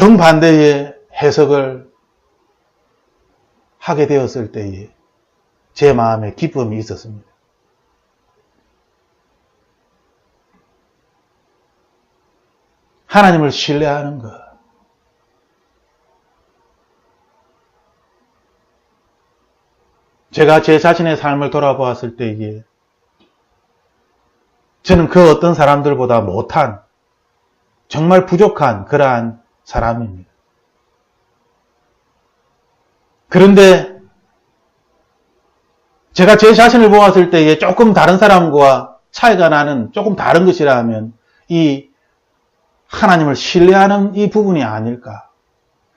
정반대의 해석을 하게 되었을 때에 제 마음에 기쁨이 있었습니다. 하나님을 신뢰하는 것. 제가 제 자신의 삶을 돌아보았을 때에 저는 그 어떤 사람들보다 못한, 정말 부족한 그러한 사람입니다. 그런데 제가 제 자신을 보았을 때에 조금 다른 사람과 차이가 나는 조금 다른 것이라면 이 하나님을 신뢰하는 이 부분이 아닐까.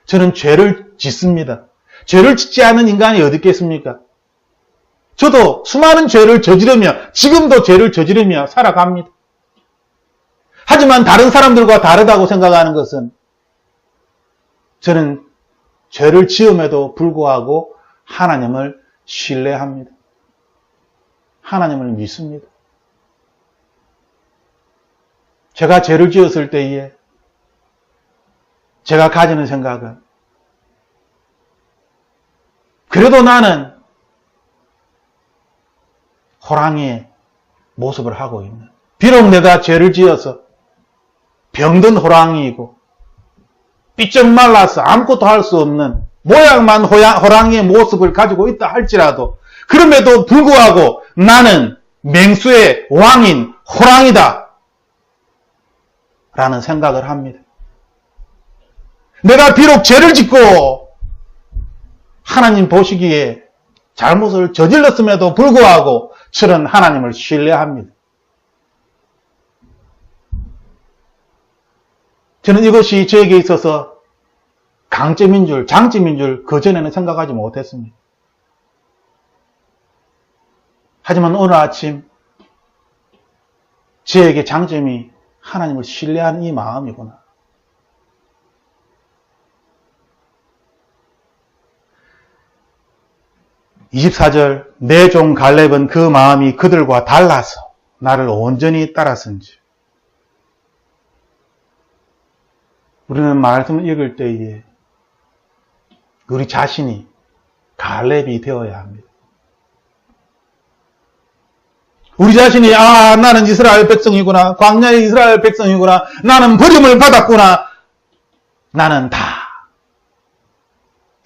저는 죄를 짓습니다. 죄를 짓지 않는 인간이 어디 있겠습니까? 저도 수많은 죄를 저지르며, 지금도 죄를 저지르며 살아갑니다. 하지만 다른 사람들과 다르다고 생각하는 것은 저는 죄를 지음에도 불구하고 하나님을 신뢰합니다. 하나님을 믿습니다. 제가 죄를 지었을 때에 제가 가지는 생각은 그래도 나는 호랑이의 모습을 하고 있는, 비록 내가 죄를 지어서 병든 호랑이이고 삐쩍 말라서 아무것도 할 수 없는 모양만 호랑이의 모습을 가지고 있다 할지라도 그럼에도 불구하고 나는 맹수의 왕인 호랑이다 라는 생각을 합니다. 내가 비록 죄를 짓고 하나님 보시기에 잘못을 저질렀음에도 불구하고 저는 하나님을 신뢰합니다. 저는 이것이 저에게 있어서 강점인 줄, 장점인 줄 그전에는 생각하지 못했습니다. 하지만 오늘 아침 저에게 장점이 하나님을 신뢰하는 이 마음이구나. (24절) 내 종 갈렙은 그 마음이 그들과 달라서 나를 온전히 따랐은지. 우리는 말씀을 읽을 때에 우리 자신이 갈렙이 되어야 합니다. 우리 자신이 나는 이스라엘 백성이구나, 광야의 이스라엘 백성이구나, 나는 버림을 받았구나, 나는 다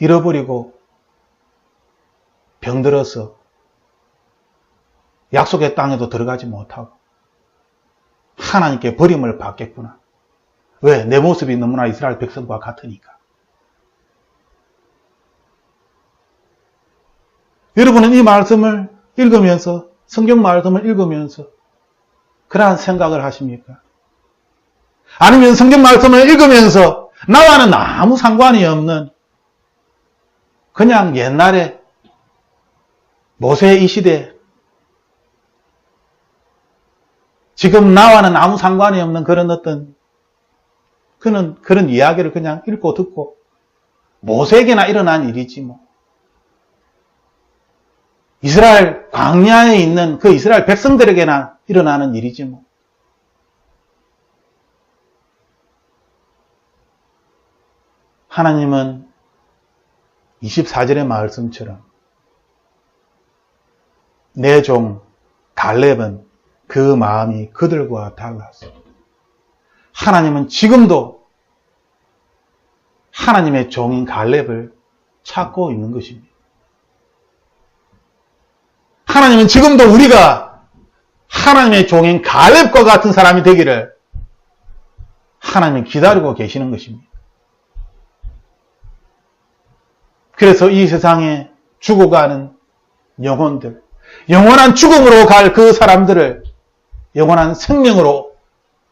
잃어버리고 병들어서 약속의 땅에도 들어가지 못하고 하나님께 버림을 받겠구나. 왜? 내 모습이 너무나 이스라엘 백성과 같으니까. 여러분은 이 말씀을 읽으면서, 성경 말씀을 읽으면서 그러한 생각을 하십니까? 아니면 성경 말씀을 읽으면서 나와는 아무 상관이 없는 그냥 옛날에 모세 이 시대, 지금 나와는 아무 상관이 없는 그런 어떤 그런 이야기를 그냥 읽고 듣고 모세에게나 일어난 일이지 뭐. 이스라엘 광야에 있는 그 이스라엘 백성들에게나 일어나는 일이지 뭐. 하나님은 24절의 말씀처럼 내 종 갈렙은 그 마음이 그들과 달랐어. 하나님은 지금도 하나님의 종인 갈렙을 찾고 있는 것입니다. 하나님은 지금도 우리가 하나님의 종인 갈렙과 같은 사람이 되기를 하나님은 기다리고 계시는 것입니다. 그래서 이 세상에 죽어가는 영혼들, 영원한 죽음으로 갈 그 사람들을 영원한 생명으로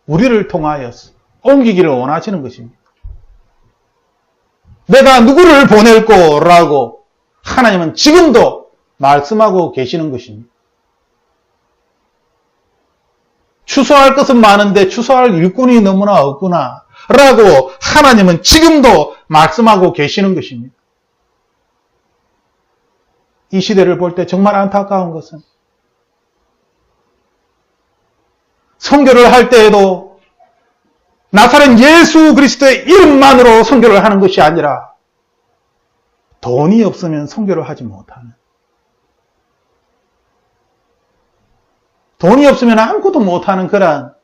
우리를 통하여서 옮기기를 원하시는 것입니다. 내가 누구를 보낼 거라고 하나님은 지금도 말씀하고 계시는 것입니다. 추수할 것은 많은데 추수할 일꾼이 너무나 없구나 라고 하나님은 지금도 말씀하고 계시는 것입니다. 이 시대를 볼 때 정말 안타까운 것은 선교를 할 때에도 나사렛 예수 그리스도의 이름만으로 선교를 하는 것이 아니라 돈이 없으면 선교를 하지 못하는, 돈이 없으면 아무것도 못하는 그런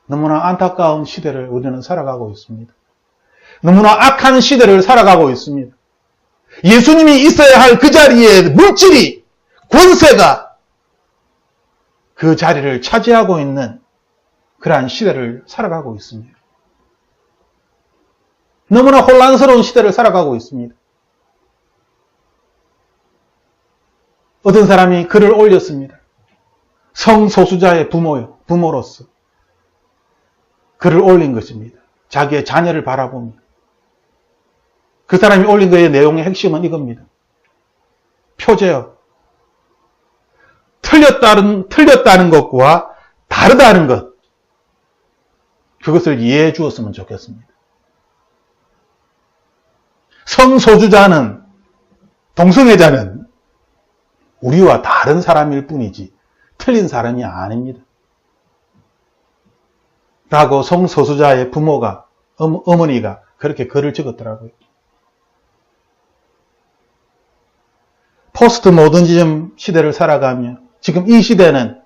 너무나 안타까운 시대를 우리는 살아가고 있습니다. 너무나 악한 시대를 살아가고 있습니다. 예수님이 있어야 할 그 자리에 물질이, 권세가 그 자리를 차지하고 있는 그러한 시대를 살아가고 있습니다. 너무나 혼란스러운 시대를 살아가고 있습니다. 어떤 사람이 글을 올렸습니다. 성소수자의 부모로서 글을 올린 것입니다. 자기의 자녀를 바라보며. 그 사람이 올린 것의 내용의 핵심은 이겁니다. 표제요. 틀렸다는 것과 다르다는 것. 그것을 이해해 주었으면 좋겠습니다. 성소수자는, 동성애자는 우리와 다른 사람일 뿐이지 틀린 사람이 아닙니다. 라고 성소수자의 부모가, 어머니가 그렇게 글을 적었더라고요. 포스트 모더니즘 시대를 살아가며 지금 이 시대는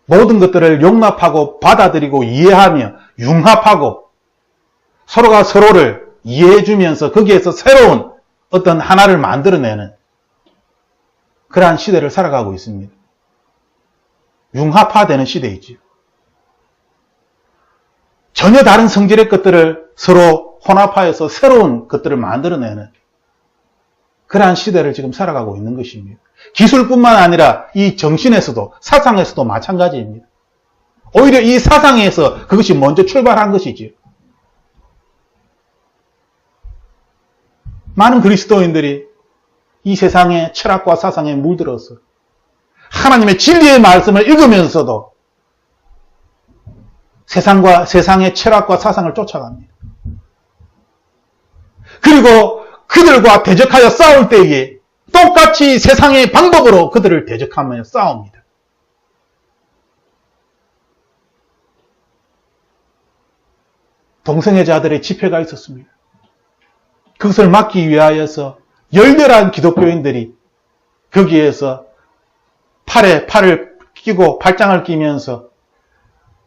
모든 것들을 용납하고 받아들이고 이해하며 융합하고 서로가 서로를 이해해주면서 거기에서 새로운 어떤 하나를 만들어내는 그러한 시대를 살아가고 있습니다. 융합화되는 시대이지요. 전혀 다른 성질의 것들을 서로 혼합하여서 새로운 것들을 만들어내는 그러한 시대를 지금 살아가고 있는 것입니다. 기술뿐만 아니라 이 정신에서도, 사상에서도 마찬가지입니다. 오히려 이 사상에서 그것이 먼저 출발한 것이지요. 많은 그리스도인들이 이 세상의 철학과 사상에 물들어서 하나님의 진리의 말씀을 읽으면서도 세상의 철학과 사상을 쫓아갑니다. 그리고 그들과 대적하여 싸울 때에 똑같이 세상의 방법으로 그들을 대적하며 싸웁니다. 동성애자들의 집회가 있었습니다. 그것을 막기 위하여서 열렬한 기독교인들이 거기에서 팔을 끼고 팔짱을 끼면서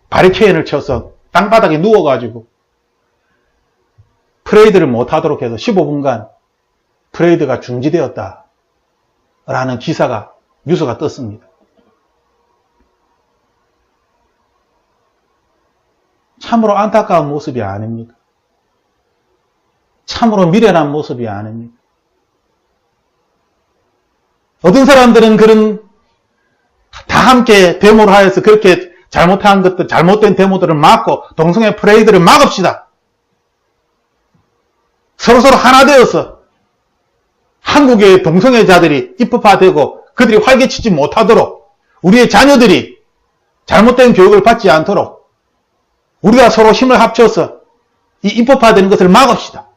바리케인을 쳐서 땅바닥에 누워가지고 프레이드를 못하도록 해서 15분간 프레이드가 중지되었다 라는 뉴스가 떴습니다. 참으로 안타까운 모습이 아닙니까? 참으로 미련한 모습이 아닙니까? 어떤 사람들은 다 함께 데모를 하여서 그렇게 잘못된 데모들을 막고 동성애 프레이드를 막읍시다. 서로서로 하나 되어서 한국의 동성애자들이 입법화되고 그들이 활개치지 못하도록 우리의 자녀들이 잘못된 교육을 받지 않도록 우리가 서로 힘을 합쳐서 이 입법화되는 것을 막읍시다.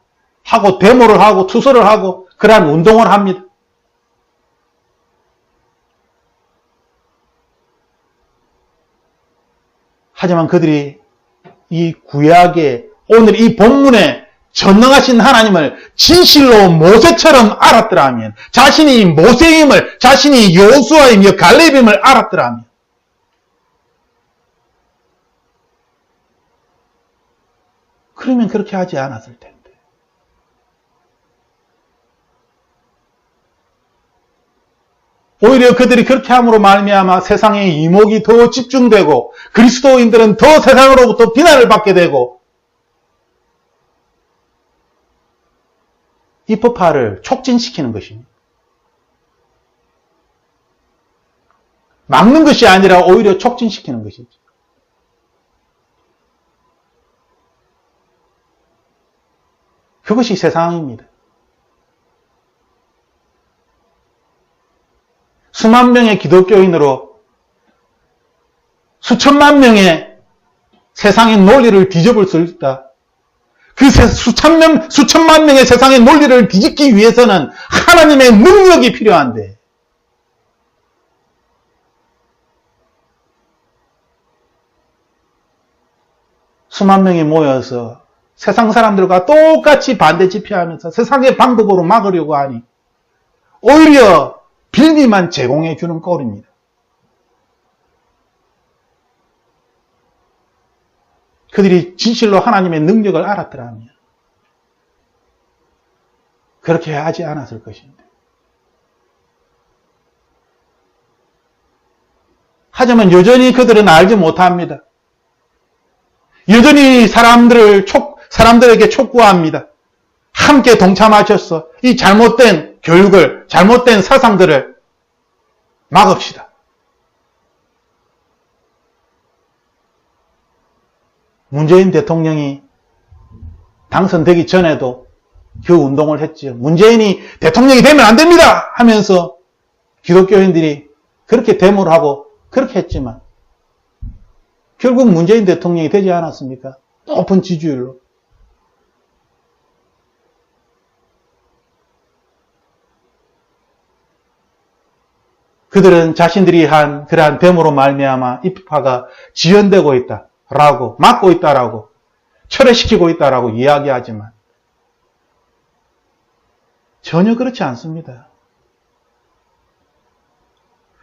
하고 데모를 하고 투서를 하고 그러한 운동을 합니다. 하지만 그들이 이 구약의 오늘 이 본문에 전능하신 하나님을 진실로 모세처럼 알았더라면, 자신이 모세임을, 자신이 여호수아이며 갈렙임을 알았더라면, 그러면 그렇게 하지 않았을 텐데. 오히려 그들이 그렇게 함으로 말미암아 세상의 이목이 더 집중되고 그리스도인들은 더 세상으로부터 비난을 받게 되고 입법화를 촉진시키는 것입니다. 막는 것이 아니라 오히려 촉진시키는 것이죠. 그것이 세상입니다. 수만 명의 기독교인으로 수천만 명의 세상의 논리를 뒤집을 수 있다. 그 수천만 명의 세상의 논리를 뒤집기 위해서는 하나님의 능력이 필요한데 수만 명이 모여서 세상 사람들과 똑같이 반대 집회하면서 세상의 방법으로 막으려고 하니 오히려 빌미만 제공해 주는 꼴입니다. 그들이 진실로 하나님의 능력을 알았더라면 그렇게 하지 않았을 것입니다. 하지만 여전히 그들은 알지 못합니다. 여전히 사람들에게 촉구합니다. 함께 동참하셔서 이 잘못된 교육을, 잘못된 사상들을 막읍시다. 문재인 대통령이 당선되기 전에도 그 운동을 했죠. 문재인이 대통령이 되면 안 됩니다! 하면서 기독교인들이 그렇게 데모를 하고 그렇게 했지만 결국 문재인 대통령이 되지 않았습니까? 높은 지지율로. 그들은 자신들이 한 그러한 데모로 말미암아 입파가 지연되고 있다라고, 막고 있다라고, 철회시키고 있다라고 이야기하지만 전혀 그렇지 않습니다.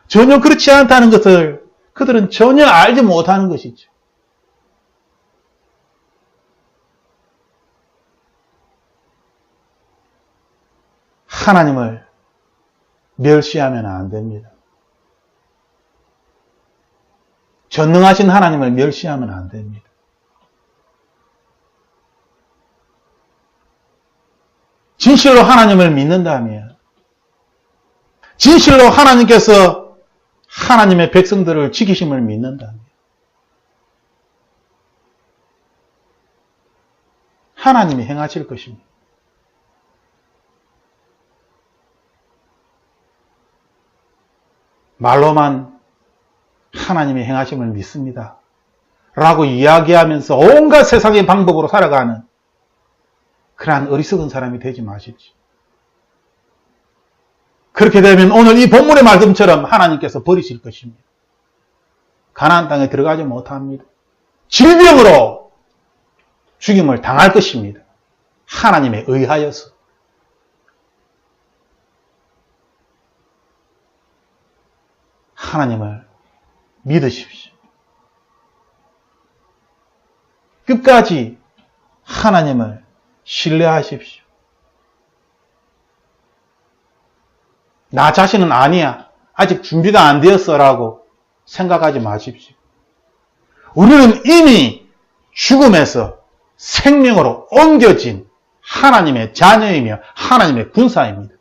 전혀 그렇지 않다는 것을 그들은 전혀 알지 못하는 것이죠. 하나님을 멸시하면 안 됩니다. 전능하신 하나님을 멸시하면 안 됩니다. 진실로 하나님을 믿는다면, 진실로 하나님께서 하나님의 백성들을 지키심을 믿는다면, 하나님이 행하실 것입니다. 말로만 하나님의 행하심을 믿습니다 라고 이야기하면서 온갖 세상의 방법으로 살아가는 그러한 어리석은 사람이 되지 마십시오. 그렇게 되면 오늘 이 본문의 말씀처럼 하나님께서 버리실 것입니다. 가나안 땅에 들어가지 못합니다. 질병으로 죽임을 당할 것입니다. 하나님에 의하여서. 하나님을 믿으십시오. 끝까지 하나님을 신뢰하십시오. 나 자신은 아니야. 아직 준비가 안 되었어 라고 생각하지 마십시오. 우리는 이미 죽음에서 생명으로 옮겨진 하나님의 자녀이며 하나님의 군사입니다.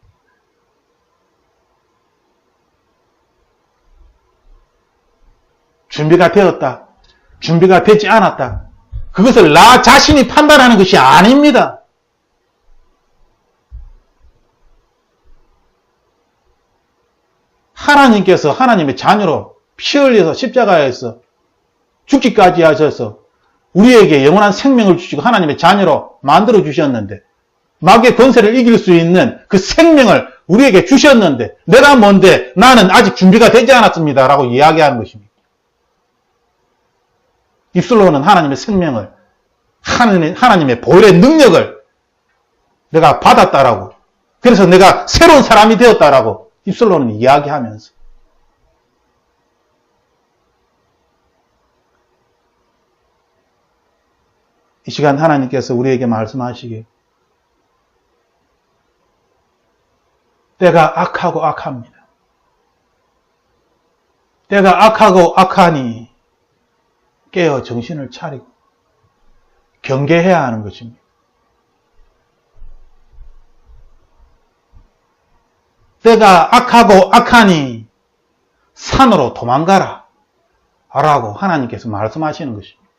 준비가 되었다, 준비가 되지 않았다, 그것을 나 자신이 판단하는 것이 아닙니다. 하나님께서 하나님의 자녀로 피 흘려서 십자가에서 죽기까지 하셔서 우리에게 영원한 생명을 주시고 하나님의 자녀로 만들어 주셨는데, 마귀의 권세를 이길 수 있는 그 생명을 우리에게 주셨는데 내가 뭔데 나는 아직 준비가 되지 않았습니다 라고 이야기하는 것입니다. 입술로는 하나님의 생명을, 하나님의 보혈의 능력을 내가 받았다라고, 그래서 내가 새로운 사람이 되었다라고 입술로는 이야기하면서 이 시간 하나님께서 우리에게 말씀하시길, 때가 악하고 악합니다. 때가 악하고 악하니 깨어 정신을 차리고 경계해야 하는 것입니다. 때가 악하고 악하니 산으로 도망가라 라고 하나님께서 말씀하시는 것입니다.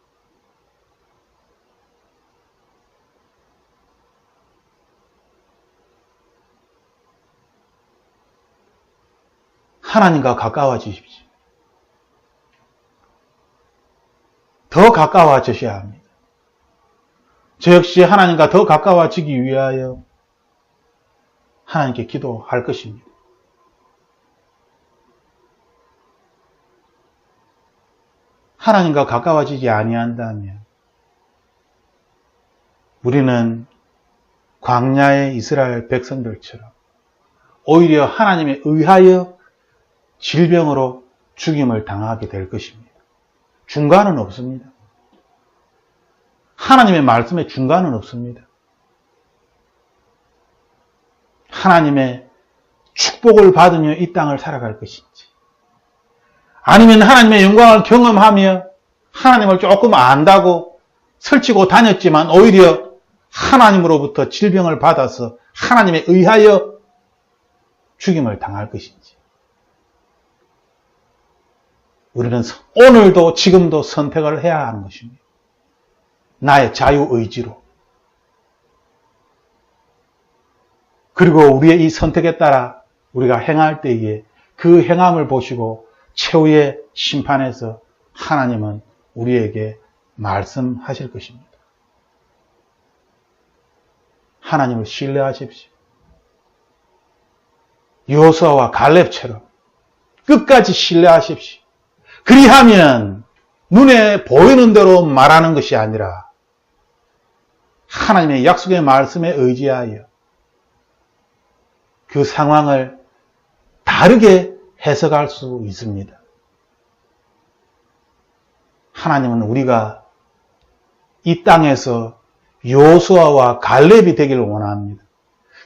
하나님과 가까워지십시오. 더 가까워지셔야 합니다. 저 역시 하나님과 더 가까워지기 위하여 하나님께 기도할 것입니다. 하나님과 가까워지지 아니한다면 우리는 광야의 이스라엘 백성들처럼 오히려 하나님에 의하여 질병으로 죽임을 당하게 될 것입니다. 중간은 없습니다. 하나님의 말씀에 중간은 없습니다. 하나님의 축복을 받으며 이 땅을 살아갈 것인지, 아니면 하나님의 영광을 경험하며 하나님을 조금 안다고 설치고 다녔지만 오히려 하나님으로부터 질병을 받아서 하나님에 의하여 죽임을 당할 것인지, 우리는 오늘도 지금도 선택을 해야 하는 것입니다. 나의 자유의지로. 그리고 우리의 이 선택에 따라 우리가 행할 때에 그 행함을 보시고 최후의 심판에서 하나님은 우리에게 말씀하실 것입니다. 하나님을 신뢰하십시오. 여호수아와 갈렙처럼 끝까지 신뢰하십시오. 그리하면 눈에 보이는 대로 말하는 것이 아니라 하나님의 약속의 말씀에 의지하여 그 상황을 다르게 해석할 수 있습니다. 하나님은 우리가 이 땅에서 여호수아와 갈렙이 되기를 원합니다.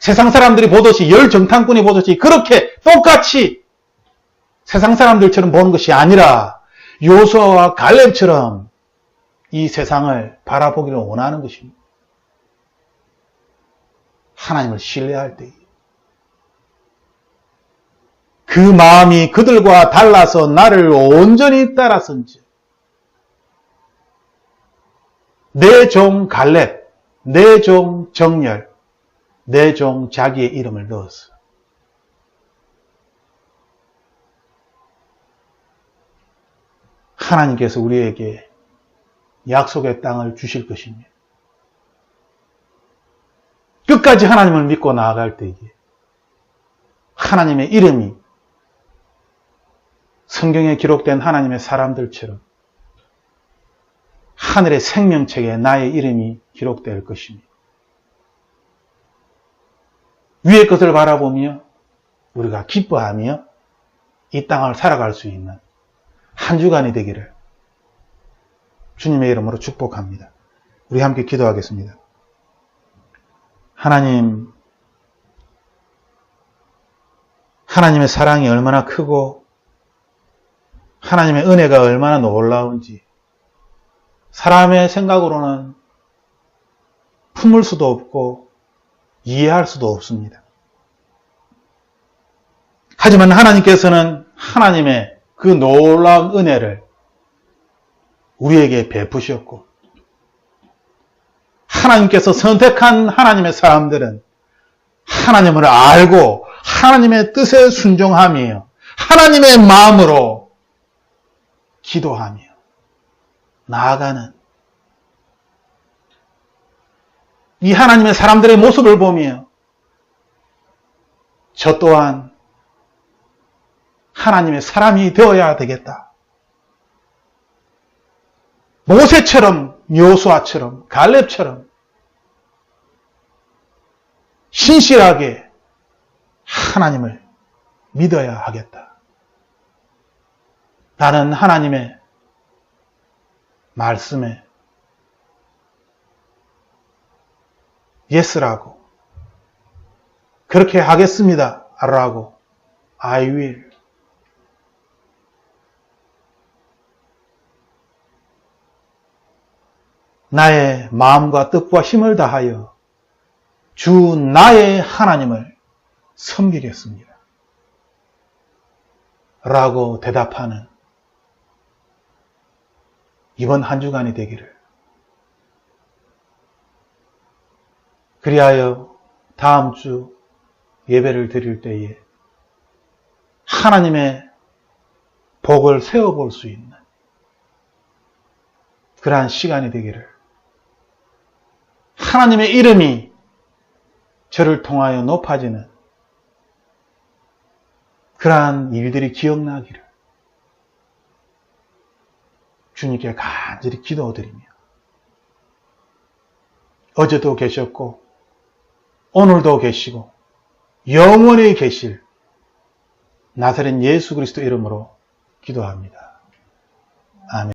세상 사람들이 보듯이 열정탐꾼이 보듯이 그렇게 똑같이 세상 사람들처럼 보는 것이 아니라 여호수아와 갈렙처럼 이 세상을 바라보기를 원하는 것입니다. 하나님을 신뢰할 때에 그 마음이 그들과 달라서 나를 온전히 따라선지 내 종 갈렙, 내 종 정열, 내 종 자기의 이름을 넣었어. 하나님께서 우리에게 약속의 땅을 주실 것입니다. 끝까지 하나님을 믿고 나아갈 때에 하나님의 이름이 성경에 기록된 하나님의 사람들처럼 하늘의 생명책에 나의 이름이 기록될 것입니다. 위의 것을 바라보며 우리가 기뻐하며 이 땅을 살아갈 수 있는 한 주간이 되기를 주님의 이름으로 축복합니다. 우리 함께 기도하겠습니다. 하나님, 하나님의 사랑이 얼마나 크고 하나님의 은혜가 얼마나 놀라운지 사람의 생각으로는 품을 수도 없고 이해할 수도 없습니다. 하지만 하나님께서는 하나님의 그 놀라운 은혜를 우리에게 베푸셨고 하나님께서 선택한 하나님의 사람들은 하나님을 알고 하나님의 뜻에 순종하며 하나님의 마음으로 기도하며 나아가는 이 하나님의 사람들의 모습을 보며 저 또한 하나님의 사람이 되어야 되겠다. 모세처럼, 여호수아처럼, 갈렙처럼 신실하게 하나님을 믿어야 하겠다. 나는 하나님의 말씀에 예스라고 그렇게 하겠습니다 라고 I will 나의 마음과 뜻과 힘을 다하여 주 나의 하나님을 섬기겠습니다 라고 대답하는 이번 한 주간이 되기를, 그리하여 다음 주 예배를 드릴 때에 하나님의 복을 세워볼 수 있는 그러한 시간이 되기를, 하나님의 이름이 저를 통하여 높아지는 그러한 일들이 기억나기를 주님께 간절히 기도드리며 어제도 계셨고 오늘도 계시고 영원히 계실 나사렛 예수 그리스도 이름으로 기도합니다.